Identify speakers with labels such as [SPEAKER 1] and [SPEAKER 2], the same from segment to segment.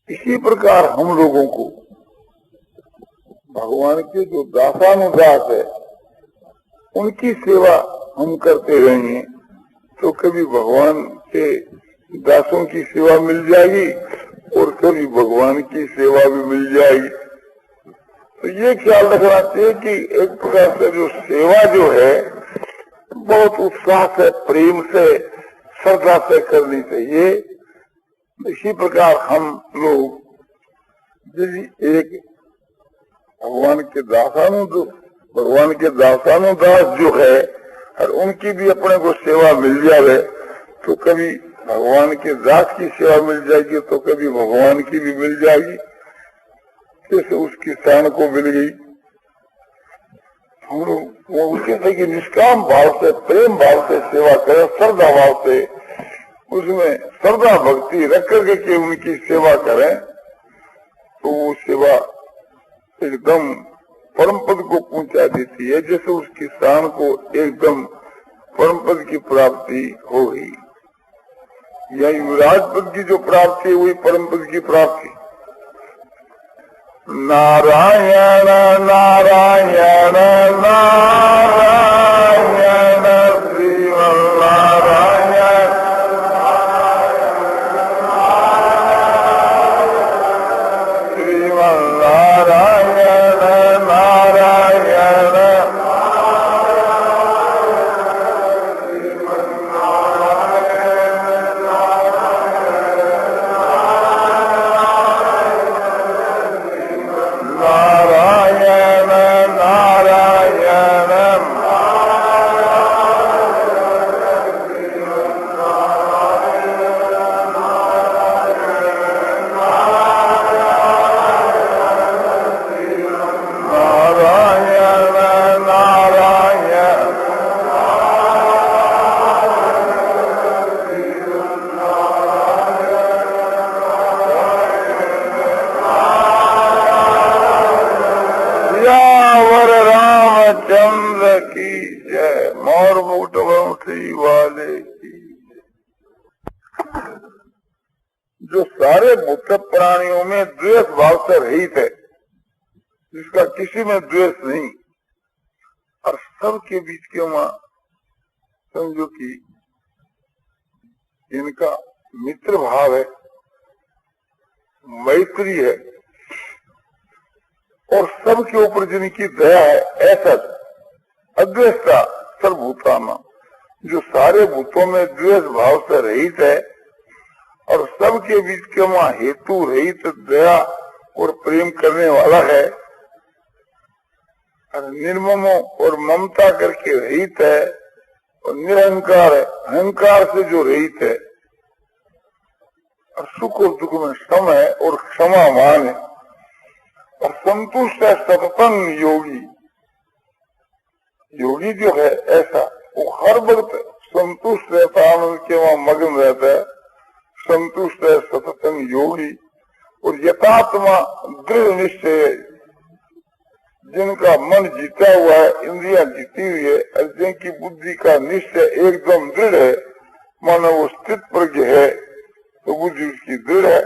[SPEAKER 1] इसी प्रकार हम लोगों को भगवान के जो दासानुदास है उनकी सेवा हम करते रहेंगे तो कभी भगवान के दासों की सेवा मिल जाएगी और कभी भगवान की सेवा भी मिल जाएगी। तो ये ख्याल रखना चाहिए कि एक प्रकार से जो सेवा जो है बहुत उत्साह से, प्रेम से, श्रद्धा से करनी चाहिए। इसी प्रकार हम लोग यदि एक भगवान के दासानुदास जो है और उनकी भी अपने को सेवा मिल जाए तो कभी भगवान के दास की सेवा मिल जाएगी तो कभी भगवान की भी मिल जाएगी, जैसे उस किसान को मिल गई। हम लोग वो उसी कि निष्काम भाव से, प्रेम भाव से सेवा करें, श्रद्धा भाव से, उसमें श्रद्धा भक्ति रख करके उनकी सेवा करें तो वो सेवा एकदम परम पद को पहुंचा देती है, जैसे उस किसान को एकदम परम पद की प्राप्ति हो गई। या युवराज पद की जो प्राप्ति है वही परम पद की प्राप्ति। नारायण नारायण नारायण श्रीमन्नारायण श्रीमन्नारायण नारायण जो सारे भूत प्राणियों में द्वेष भाव से रहित है, जिसका किसी में द्वेष नहीं, और सबके बीच के वहां समझो कि इनका मित्र भाव है, मैत्री है और सबके ऊपर जिनकी दया है, ऐसा अद्वेषता सर्वभूताना, जो सारे भूतों में द्वेष भाव से रहित है और सबके बीच के वहां हेतु रहित दया और प्रेम करने वाला है, और निर्ममो और ममता करके रहित है और निरहंकार है, अहंकार से जो रहित है, और सुख और दुख में सम है और क्षमावान है, और संतुष्ट है सततन योगी। योगी जो है ऐसा वो हर वक्त संतुष्ट रहता है, आनंद के वहां मग्न रहता है, संतुष्ट है सततन योगी। और यथात्मा दृढ़ निश्चय, जिनका मन जीता हुआ है, इंद्रिया जीती हुई है, और जिनकी बुद्धि का निश्चय एकदम दृढ़ है, मानो वो स्थित प्रज्ञ है, तो बुद्धि उसकी दृढ़ है।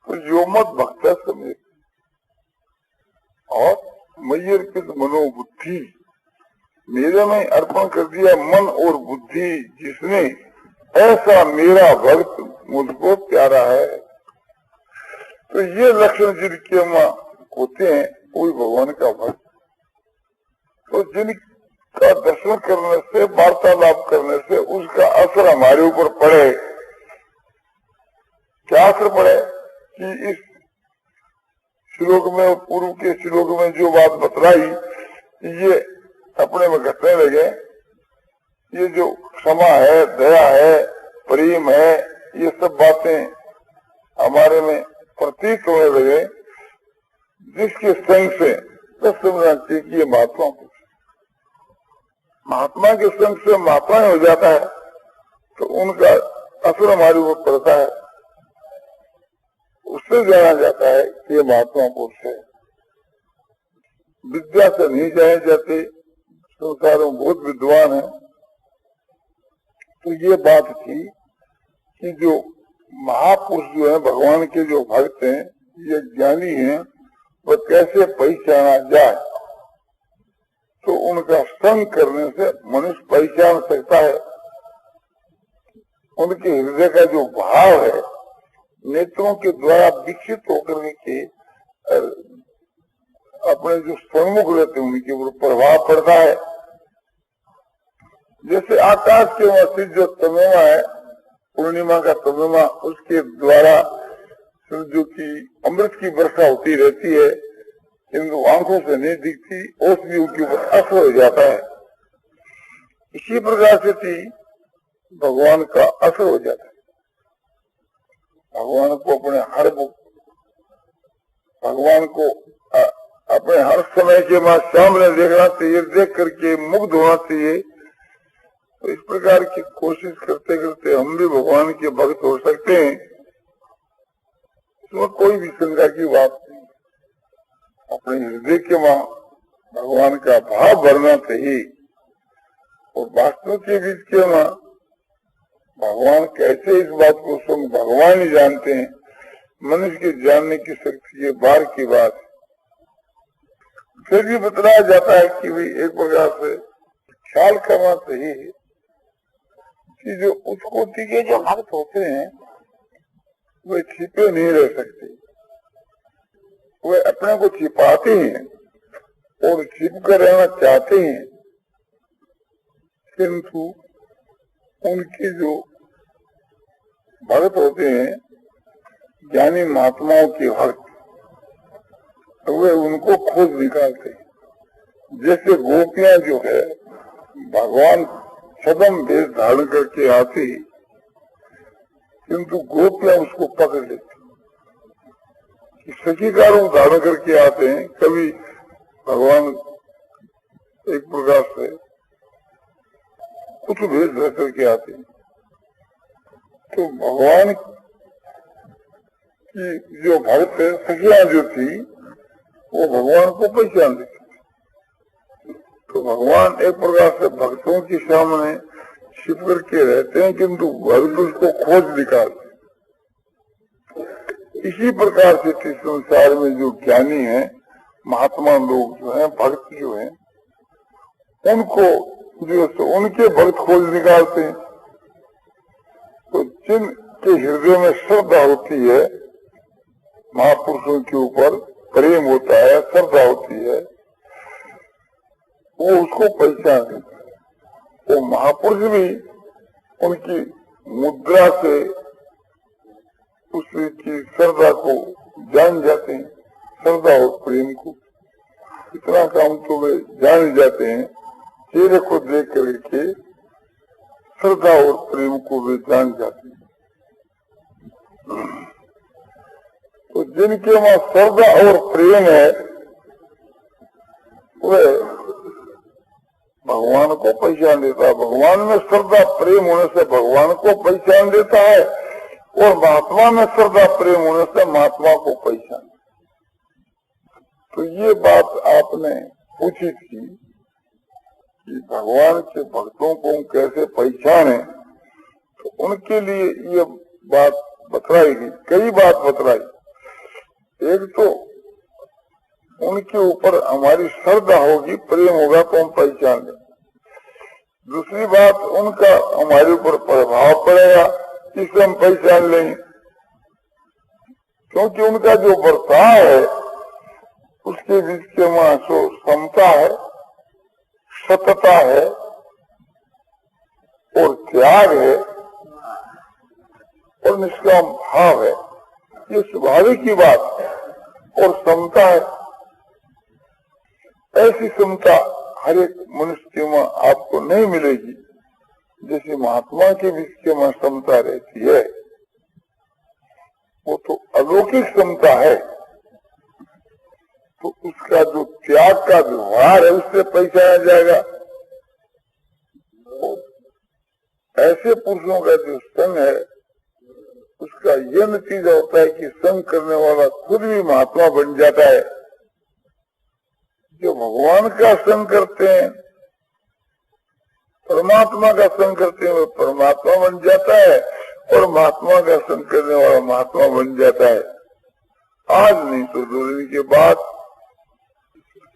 [SPEAKER 1] तो जो मत भक्त समय और मैयर किस मनोबुद्धि, मेरे में अर्पण कर दिया मन और बुद्धि जिसने, ऐसा मेरा भक्त मुझको प्यारा है। तो ये लक्षण जिनके मां होते हैं कोई भगवान का भक्त। तो जिनका दर्शन करने से, वार्तालाप करने से उसका असर हमारे ऊपर पड़े। क्या असर पड़े कि इस श्लोक में, पूर्व के श्लोक में जो बात बतलाई, ये अपने में घटने लगे। ये जो क्षमा है, दया है, प्रेम है, ये सब बातें हमारे में प्रतीत होने लगे, जिसके संग से समझना चाहिए कि ये महात्मा को, महात्मा के संग से महात्मा हो जाता है तो उनका असर हमारे ऊपर पड़ता है, उससे जाना जाता है कि ये महात्मा पुरुष है। विद्या से नहीं जाए जाते, संसार में बहुत विद्वान है। तो ये बात थी कि जो महापुरुष जो है, भगवान के जो भक्त हैं, ये ज्ञानी हैं, वह कैसे पहचाना जाए। तो उनका संग करने से मनुष्य पहचान सकता है। उनके हृदय का जो भाव है, नेत्रों के द्वारा विकसित होकर के अपने जो सन्मुख रहते हैं उनके ऊपर प्रभाव पड़ता है। जैसे आकाश के वहां जो तमिमा है, पूर्णिमा का तमिमा, उसके द्वारा जो की अमृत की वर्षा होती रहती है, किंतु आंखों से नहीं दिखती, उसमें उनके ऊपर असर हो जाता है। इसी प्रकार से थी भगवान का असर हो जाता है। भगवान को अपने हर समय के बाद सामने देखना चाहिए, देख करके मुग्ध होना चाहिए। तो इस प्रकार की कोशिश करते करते हम भी भगवान के भक्त हो सकते हैं। इसमें कोई भी शंका की बात नहीं। अपने हृदय के वहां भगवान का भाव भरना चाहिए। और वास्तव के बीच के वहां भगवान कैसे, इस बात को स्वयं भगवान ही जानते हैं। मनुष्य के जानने की शक्ति ये बार की बात है। फिर भी बतलाया जाता है कि भाई एक प्रकार से ख्याल करना चाहिए कि जो उच्च कोटि के जो भक्त होते हैं वे छिपे नहीं रह सकते। वे अपने को छिपाते हैं और छिप कर रहना चाहते हैं, किंतु उनके जो भक्त होते हैं, ज्ञानी महात्माओं के भक्त, वे उनको खोज निकालते हैं। जैसे गोपियां जो है, भगवान छदम वेश धारण करके आती, किंतु गोपियां उसको पकड़ लेती। सखी का रूप धारण करके आते हैं, कभी भगवान एक प्रकार से कुछ भेष धर करके आते हैं। तो भगवान की जो भक्त सखियां जो थी, वो भगवान को पहचान लेती। तो भगवान एक प्रकार से भक्तों के सामने छिप करके रहते हैं, किंतु भक्त उसको खोज निकालते। इसी प्रकार से संसार में जो ज्ञानी हैं, महात्मा लोग जो हैं, भक्त जो हैं, उनको जो उनके भक्त खोज निकालते हैं। तो जिनके हृदय में श्रद्धा होती है, महापुरुषों के ऊपर प्रेम होता है, श्रद्धा होती है, वो उसको पहचान लेते हैं। वो महापुरुष भी उनकी मुद्रा से उसकी श्रद्धा को जान जाते हैं। श्रद्धा और प्रेम को इतना काम तो वे जान जाते हैं, चेहरे को देख करके श्रद्धा और प्रेम को वे जान जाते हैं। तो जिनके वहां श्रद्धा और प्रेम है, वे भगवान को पहचान देता है। भगवान में श्रद्धा प्रेम होने से भगवान को पहचान देता है, और महात्मा में श्रद्धा प्रेम होने से महात्मा को पहचान। तो ये बात आपने पूछी थी कि भगवान के भक्तों को हम कैसे पहचाने, तो उनके लिए ये बात बतलाई गई। कई बात बतलाई। एक तो उनके ऊपर हमारी श्रद्धा होगी, प्रेम होगा तो हम पहचान लें। दूसरी बात, उनका हमारे ऊपर प्रभाव पड़ेगा, इससे हम पहचान लेंगे। क्योंकि उनका जो बर्ताव है, उसके बीच के वहां सो समता है, सतता है और त्याग है और निष्काम भाव है। ये स्वाभाविक की बात है। और समता है, ऐसी समता हर एक मनुष्य के वहां आपको नहीं मिलेगी जैसे महात्मा के बीच के वहां समता रहती है। वो तो अलौकिक समता है। तो उसका जो त्याग का व्यवहार है, उससे पहचाना जाएगा। ऐसे पुरुषों का जो संग है, उसका यह नतीजा होता है कि संग करने वाला खुद भी महात्मा बन जाता है। जो भगवान का संग करते हैं, परमात्मा का संग करते हैं, वो परमात्मा बन जाता है। और महात्मा का दर्शन करने वाला महात्मा बन जाता है। आज नहीं तो 2 दिन के बाद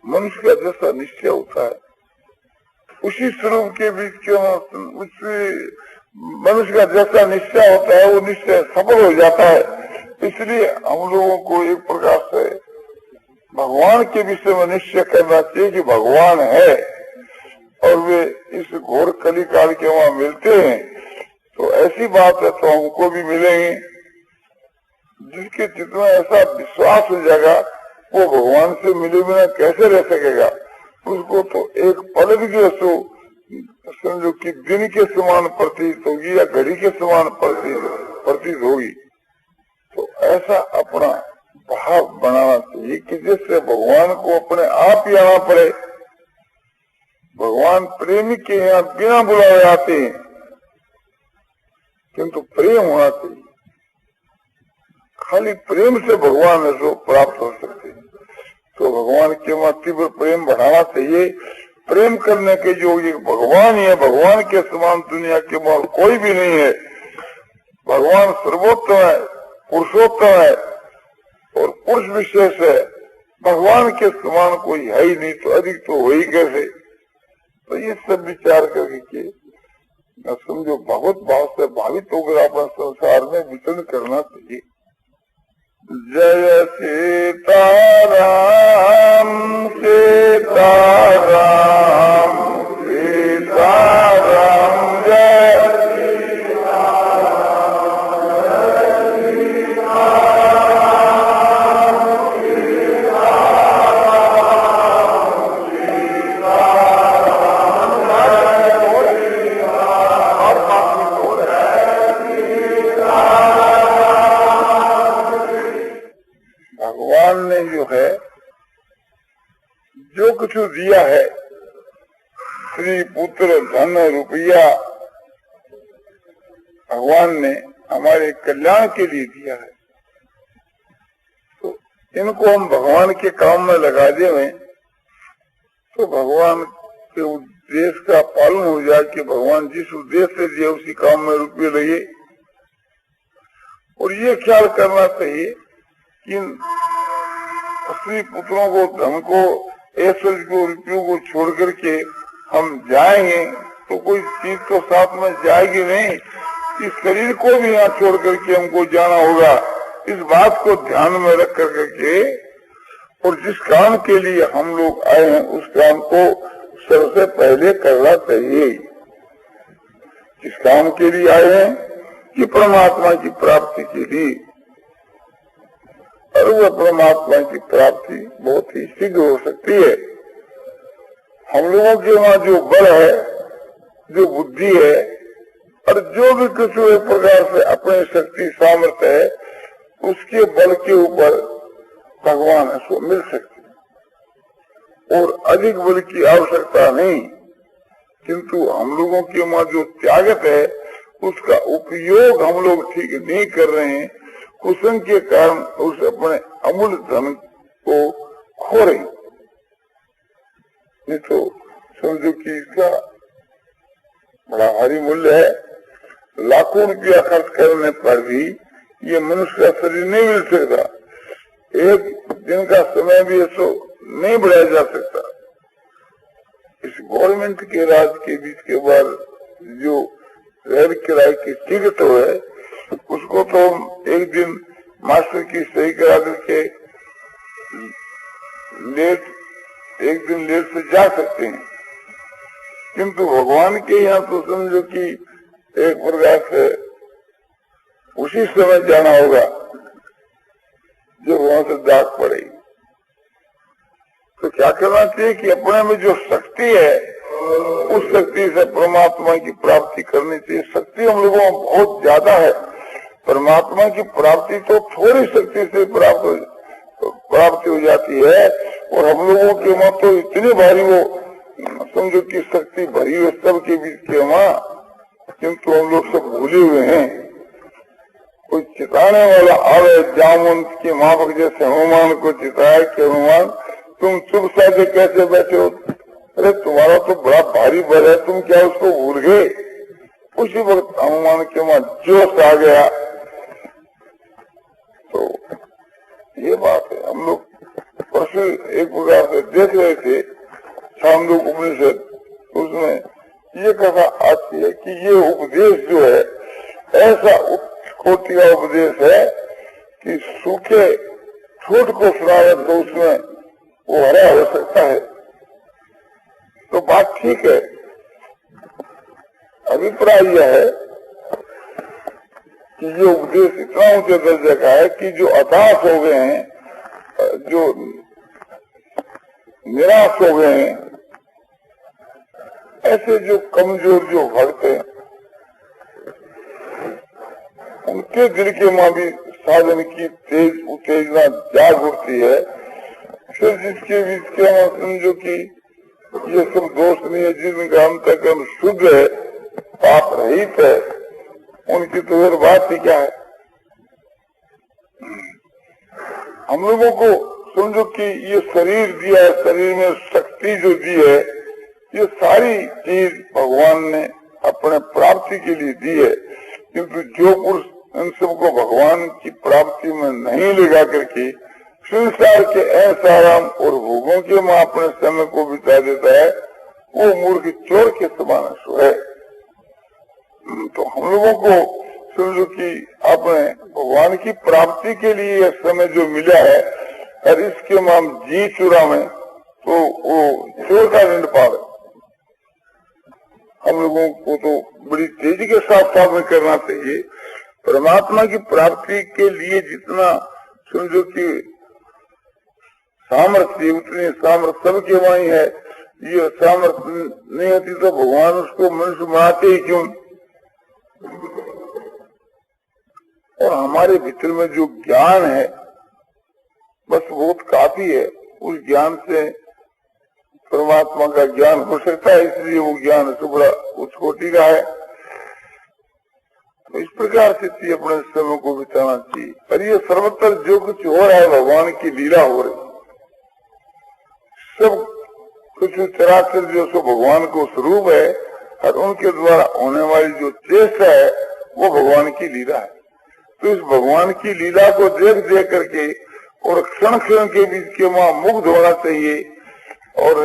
[SPEAKER 1] मनुष्य का जैसा निश्चय होता है, उसी स्वरूप के बीच क्यों उसी मनुष्य का जैसा निश्चय होता है वो निश्चय सफल हो जाता है। इसलिए हम लोगों को एक प्रकार से भगवान के विषय में निश्चय करना चाहिए कि भगवान है और वे इस घोर कली काल के वहाँ मिलते हैं। तो ऐसी बात है तो हमको भी मिलेंगे। जिसके चित्त में ऐसा विश्वास हो जाएगा वो भगवान से मिले बिना कैसे रह सकेगा। उसको तो एक पल भी समझो कि दिन के समान प्रतीत होगी या घड़ी के समान प्रतीत होगी। तो ऐसा अपना भाव बनाना चाहिए कि जिससे भगवान को अपने आप ही आना पड़े। भगवान प्रेमी के यहाँ बिना बुलाए आते हैं, किंतु प्रेम होना चाहिए। खाली प्रेम से भगवान ऐसा प्राप्त हो सकते हैं। तो भगवान के वहाँ तीव्र प्रेम बढ़ाना चाहिए। प्रेम करने के योग्य भगवान ही है। भगवान के समान दुनिया के वहाँ कोई भी नहीं है। भगवान सर्वोत्तम है, पुरुषोत्तम है और पुरुष विशेष है। भगवान के समान कोई है ही नहीं, तो अधिक तो हो ही कैसे। तो ये सब विचार करके समझो भगवत भाव से भावित होकर अपने संसार में विचरण करना चाहिए। जय सीताराम सीताराम सीताराम जय जो कुछ दिया है, स्त्री पुत्र धन रुपया, भगवान ने हमारे कल्याण के लिए दिया है। तो इनको हम भगवान के काम में लगा दें तो भगवान के उद्देश्य का पालन हो जाए कि भगवान जिस उद्देश्य से दिए उसी काम में रुपये लगे। और ये ख्याल करना चाहिए कि स्त्री पुत्रों को, धन को, ऐश्वर्य को, रुपयों को छोड़ करके हम जाएंगे तो कोई चीज तो साथ में जाएगी नहीं। इस शरीर को भी यहाँ छोड़ करके हमको जाना होगा। इस बात को ध्यान में रख करके और जिस काम के लिए हम लोग आए हैं उस काम को सबसे पहले करना चाहिए। जिस काम के लिए आए हैं कि परमात्मा की प्राप्ति के लिए, और वह परमात्मा की प्राप्ति बहुत ही शीघ्र हो सकती है। हम लोगों के वहाँ जो बल है, जो बुद्धि है और जो भी कुछ एक प्रकार से अपने शक्ति सामर्थ्य है, उसके बल के ऊपर भगवान इसको मिल सकते और अधिक बल की आवश्यकता नहीं। किंतु हम लोगों के वहाँ जो त्यागत है उसका उपयोग हम लोग ठीक नहीं कर रहे हैं। कुसंग के कारण उस अपने अमूल्य धन को खो रहे। नहीं तो समझो कि इसका बड़ा भारी मूल्य है। लाखों रुपया खर्च करने पर भी ये मनुष्य का शरीर नहीं मिल सकता। एक दिन का समय भी ऐसा नहीं बढ़ाया जा सकता। इस गवर्नमेंट के राज के बीच के बाद जो रेल किराए की टिकट है उसको तो हम एक दिन मास्टर की सही करा करके एक दिन लेट से जा सकते हैं। किंतु भगवान के यहाँ तो समझो कि एक प्रकार से उसी समय जाना होगा जब वहां से डाक पड़ेगी। तो क्या करना चाहिए कि अपने में जो शक्ति है उस शक्ति से परमात्मा की प्राप्ति करनी चाहिए। शक्ति हम लोगों में बहुत ज्यादा है, परमात्मा की प्राप्ति तो थोड़ी शक्ति से प्राप्ति हो जाती है। और हम लोगों के वहाँ तो इतनी भारी वो समझो की शक्ति भरी है सबके बीच के वहाँ, किंतु हम लोग सब भूले हुए हैं। कोई चिताने वाला आवे जामुन के माफक जैसे हनुमान को चिताया कि हनुमान तुम चुप साधे कैसे बैठे हो। अरे तुम्हारा तो बड़ा भारी बल है, तुम क्या उसको भूल गए। उसी वक्त हनुमान के वहां जोश आ गया। तो ये बात है, हम लोग परसों एक प्रकार से देख रहे थे छांदोग्य उपनिषद, उसमें ये कथा आती है कि ये उपदेश जो है ऐसा कोटि का उपदेश है कि सूखे ठोट को सुनावे तो उसमें वो हरा हो सकता है। तो बात ठीक है। अभिप्राय यह है कि ये उपदेश इतना ऊंचे दर्जे का है कि जो हताश हो गए हैं, जो निराश हो गए हैं, ऐसे जो कमजोर जो भक्त हैं, उनके दिल के मां भी साधन की तेज उत्तेजना जाग उठती है। फिर जिसके बीच के वहां समझो कि ये सब दोष नहीं है, जिनका अंतःकरण शुद्ध है, पाप रहित है, उनकी तो फिर बात ही क्या है। हम लोगों को समझो कि ये शरीर दिया है, शरीर में शक्ति जो दी है, ये सारी चीज भगवान ने अपने प्राप्ति के लिए दी है। किंतु जो पुरुष इन सबको भगवान की प्राप्ति में नहीं लगा करके संसार के ऐसाराम और भोगों के में अपने समय को बिता देता है, वो मूर्ख चोर के समान है। तो हम लोगों को समझो कि अपने भगवान की प्राप्ति के लिए यह समय जो मिला है, और इसके माम जी चुरा में तो वो चोर का दंड पावे। हम लोगों को तो बड़ी तेजी के साथ सामने करना चाहिए। परमात्मा की प्राप्ति के लिए जितना समझो कि सामर्थ्य, उतनी सामर्थ्य सबके वहीं है। ये सामर्थ्य नहीं होती तो भगवान उसको मनुष्य बनाते ही क्यों। और हमारे भीतर में जो ज्ञान है बस बहुत काफी है। उस ज्ञान से परमात्मा का ज्ञान हो सकता है, इसलिए वो ज्ञान तो बड़ा उच्च कोटि का है। तो इस प्रकार से अपने समय को बिताना चाहिए। पर ये सर्वत्र जो कुछ हो रहा है भगवान की लीला हो रही, सब कुछ चराचर जो सो भगवान को स्वरूप है, और उनके द्वारा होने वाली जो चेष्टा है वो भगवान की लीला है। तो इस भगवान की लीला को देख देख करके और क्षण क्षण के बीच के वहां मुग्ध होना चाहिए, और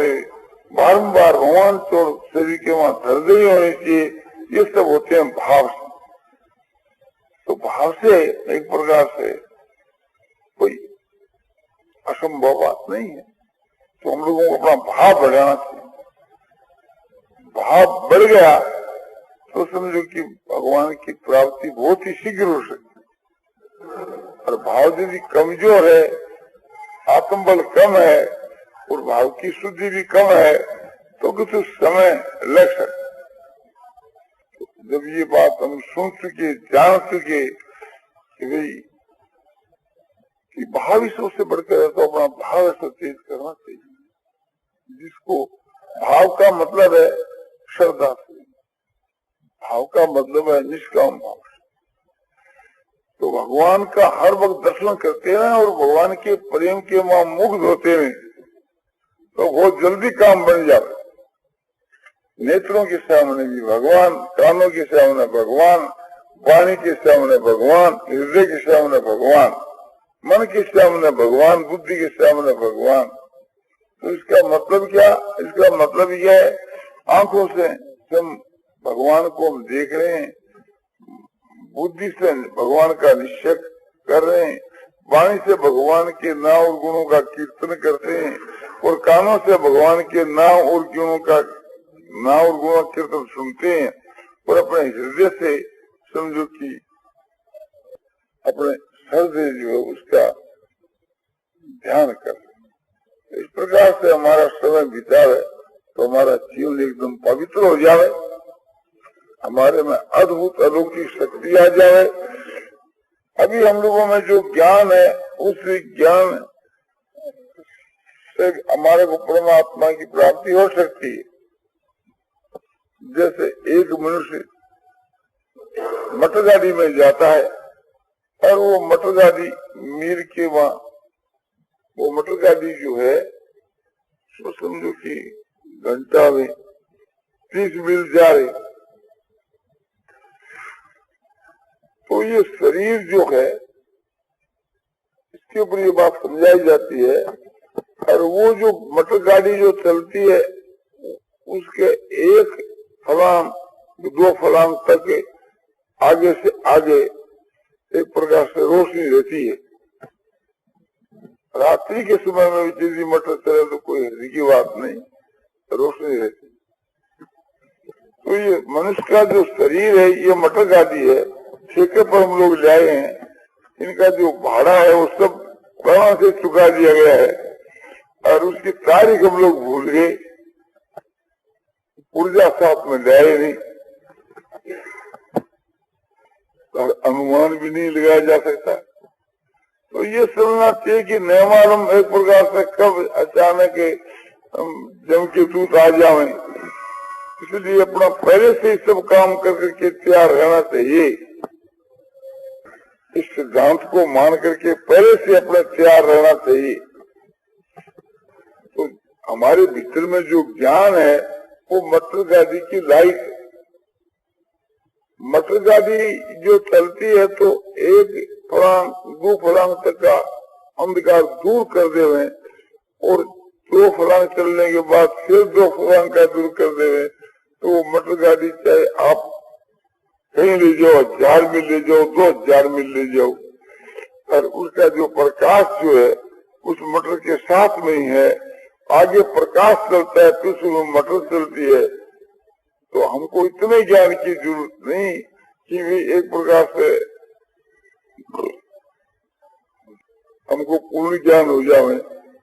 [SPEAKER 1] बारम्बार भगवान तो सभी के वहां हृदय होने चाहिए। ये सब होते हैं भाव से। तो भाव से एक प्रकार से कोई असंभव बात नहीं है। तो हम लोगों को अपना भाव बढ़ाना चाहिए। भाव बढ़ गया तो समझो कि भगवान की प्राप्ति बहुत ही शीघ्र हो सकती है। और भाव यदि कमजोर है, आत्मबल कम है और भाव की शुद्धि भी कम है तो कुछ समय लग सकता। जब ये बात हम सुन चुके, जान चुके कि भाई कि भाव ही सबसे बढ़कर है, तो अपना भाव ऐसा तेज करना चाहिए, जिसको भाव का मतलब है श्रद्धा से, भाव का मतलब है निष्काम भाव से। तो भगवान का हर वक्त दर्शन करते हैं और भगवान के प्रेम के वहां मुग्ध होते हैं तो बहुत जल्दी काम बन जाता। नेत्रों के सामने भी भगवान, कानों के सामने भगवान, वाणी के सामने भगवान, हृदय के सामने भगवान, मन के सामने भगवान, बुद्धि के सामने भगवान। तो इसका मतलब क्या? इसका मतलब यह है आंखों से हम भगवान को हम देख रहे हैं, बुद्धि से भगवान का निश्चय कर रहे हैं, वाणी से भगवान के नाम और गुणों का कीर्तन करते हैं, और कानों से भगवान के नाम और गुणों का कीर्तन सुनते हैं, और अपने हृदय से समझो कि अपने हृदय जो है उसका ध्यान कर। इस प्रकार से हमारा समय बितावे तो हमारा जीवन एकदम पवित्र हो जाए, हमारे में अद्भुत अलौकिक शक्ति आ जाए। अभी हम लोगों में जो ज्ञान है उस ज्ञान से हमारे को परमात्मा की प्राप्ति हो सकती है। जैसे एक मनुष्य मोटरगाड़ी में जाता है और वो मोटरगाड़ी मील के वहां, वो मोटरगाड़ी जो है तो समझो कि घंटा में 30 मील जा रही, तो ये शरीर जो है इसके ऊपर ये बात समझाई जाती है। और वो जो मोटर गाड़ी जो चलती है उसके एक फलांग 2 फलांग तक आगे से आगे एक प्रकार से रोशनी रहती है। रात्रि के समय में भी यदि मोटर चले तो कोई हर्जी की बात नहीं, रोशनी रहती। तो ये मनुष्य का जो शरीर है ये मोटर गाड़ी है, ठेके पर हम लोग लाए हैं। इनका जो भाड़ा है वो सब वहां से चुका दिया गया है और उसकी तारीख हम लोग भूल गए, ऊर्जा साथ में लाए नहीं और अनुमान भी नहीं लगाया जा सकता। तो ये समझना चाहिए कि न मालूम एक प्रकार से कब अचानक जम के दूत आ जाए, इसलिए अपना पहले से ही सब काम करके तैयार रहना चाहिए। इस सिद्धांत को मान करके पहले से अपने तैयार रहना चाहिए। तो हमारे भीतर में जो ज्ञान है वो मोटर गाड़ी की लाइट है। मोटर गाड़ी जो चलती है तो एक फलांग 2 फलांग तक का अंधकार दूर कर देवे और 2 फलांग चलने के बाद फिर 2 फलांग का दूर कर देवे। तो मोटर गाड़ी चाहे आप कहीं ले जाओ, 1000 मील ले जाओ, 2000 मील ले जाओ, और उसका जो प्रकाश जो है उस मोटर के साथ में ही है। आगे प्रकाश चलता है, पीछे में मोटर चलती है। तो हमको इतने ज्ञान की जरूरत नहीं कि भी एक प्रकार से हमको पूर्ण ज्ञान हो जाए।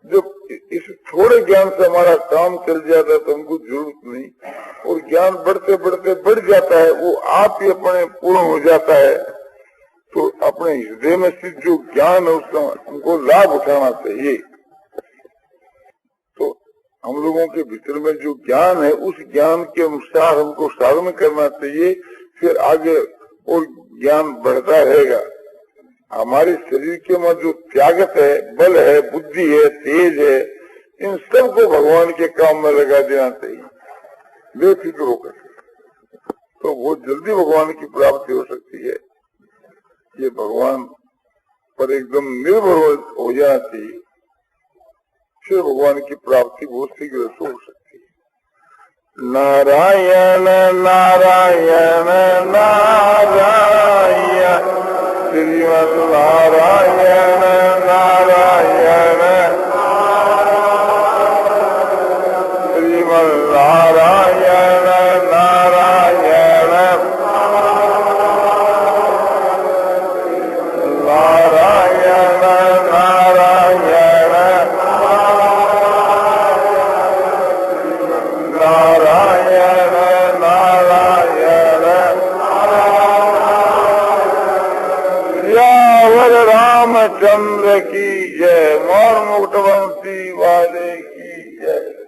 [SPEAKER 1] जब इस थोड़े ज्ञान से हमारा काम चल जाता है तो हमको जरूरत नहीं, और ज्ञान बढ़ते बढ़ते बढ़ जाता है, वो आप ही अपने पूर्ण हो जाता है। तो अपने हृदय में स्थित जो ज्ञान है उसका हमको लाभ उठाना चाहिए। तो हम लोगों के भीतर में जो ज्ञान है उस ज्ञान के अनुसार हमको साधन करना चाहिए, फिर आगे और ज्ञान बढ़ता रहेगा। हमारे शरीर के में जो त्यागत है, बल है, बुद्धि है, तेज है, इन सब को भगवान के काम में लगा देना चाहिए बेफिक्र होकर, तो बहुत जल्दी भगवान की प्राप्ति हो सकती है। ये भगवान पर एकदम निर्भर हो जाना चाहिए, फिर भगवान की प्राप्ति बहुत शीघ्र हो सकती है। नारायण नारायण नारायण श्रीमन नारायण नारायण श्रीमन नारायण नारायण नारायण नारायण नारायण नारायण यावर रामचंद्र की जय, मोर मुकुटवंशी वाले की जय।